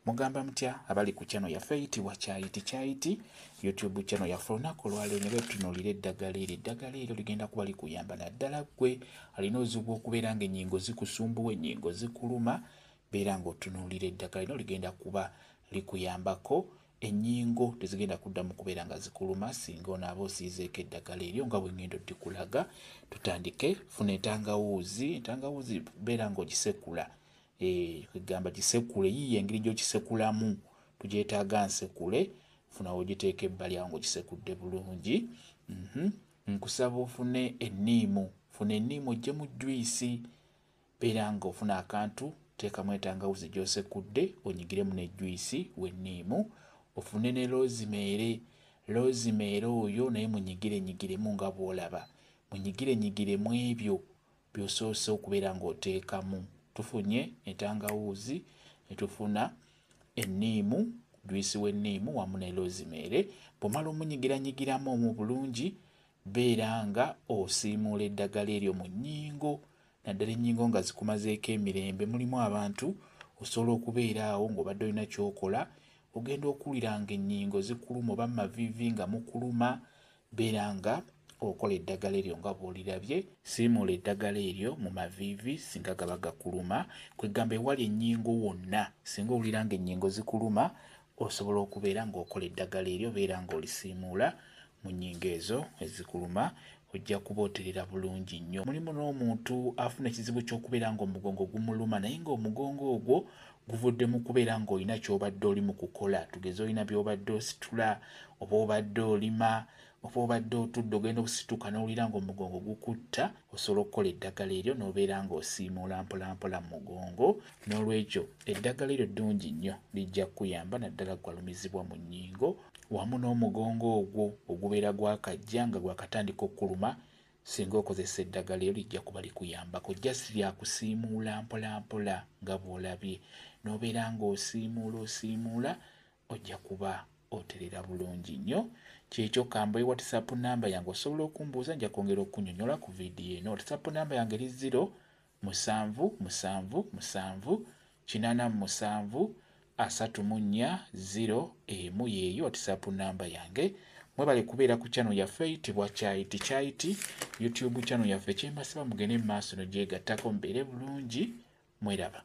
Mugamba mutya abali ku channel yaffe eyitibwa Kyayiti YouTube channel yaffe olunaku olwaleero ne betunuulira eddagala eryo. Eddagala eryo ligenda kuba likuyamba naddala ggwe alina obuzibu okubeera ng'ennyingo zikusumbuwa, ennyingo zikuluma, beera ng'otunuulira eddagala lino ligenda kuba likuyambako. Ennyingo tezigenda kuddamu kubeera nga zikuluma singa onaaba osiizeeko eddagala eryo nga bwe ngendo dikulaga. Tutandike. Funa entangawuuzi. Entangawuuzi beera ng'ogisekula. Kwegamba gisekule, yiiyo engeri gy'okisekulamu tugyetaaga nsekule. Funa wogiteeka ebbali awo ng'ogisekudde bulungi. Nkusaba ofune enniimu. Funa enniimu oggyemu juyisi. Beera ng'ofuna akantu teekamu entangawuuzi gy'osekudde onyigiremu ne juyisi w'enniimu. Ofune ne rosemary. Rosemary oyo naye munyigirenyigiremu nga bw'olaba. Munyigirenyigiremu ebyo by'osoose okubeera ng'oteekamu. Tufunye entangawuuzi ne tufuna enniimu, juyisi w'enniimu wamu ne rosemary. Bw'omala omunyigiranyigiramu omwo bulungi, beera nga osiimuula eddagala eryo mu nnyingo. Naddala ennyingo nga zikumazeeko emirembe. Mulimu abantu osobola okubeera awo ng'obadde olina ky'okola, ogenda okuwulira ng'ennyingo zikuluma oba maviivi nga mukuluma. Beera nga okola eddagala eryo nga bw'olirabye. Siimuula eddagala eryo mu maviivi singa gaba gakuluma. Kwegamba ewali ennyingo wonna, singa owulira ng'ennyingo zikuluma, osobola okubeera ng'okola eddagala eryo, beera ng'olisiimuula mu nnyingo ezo ezikuluma. Ojja kuba oterera bulungi nnyo. Mulimu n'omuntu afuna ekizibu ky'okubeera ng'omugongo gumuluma naye ng'omugongo ogwo guvudde mu kubeera ng'olina ky'obadde oli mu kukola. Tugeze olina by'obadde ositula, oba obadde olima, oba obadde otudde ogenda okusituka n'owulira ng'omugongo gukutta. Osobola okukola eddagala eryo n'obeera ng'osiimuula mpolampola mu mugongo. N'olwekyo eddagala eryo ddungi nnyo, lijja kukuyamba naddala gwalumizibwa mu nnyingo wamu n'omugongo ogwo ogubeera gwakajja nga gwakatandika okkuluma. Singa okozesa eddagala eryo lijja kuba likuyambako. Just lyakusiimuula mpolampola nga bw'olabye. N'obeera ng'osiimuula ojja kuba oterera bulungi nnyo. Kyekyo kamba WhatsApp namba yange osobola okumbuuza, nja kwongera okunnyonnyola ku vidiyo eno. WhatsApp namba yange eri 0777837 yeeyo WhatsApp namba yange. Mwebale kubeera ku channel yaffe eyitibwa Kyayiti YouTube channel yaffe. Kyembasaba mugende mu maaso n'ogyegattako mubeere bulungi. Mweraba.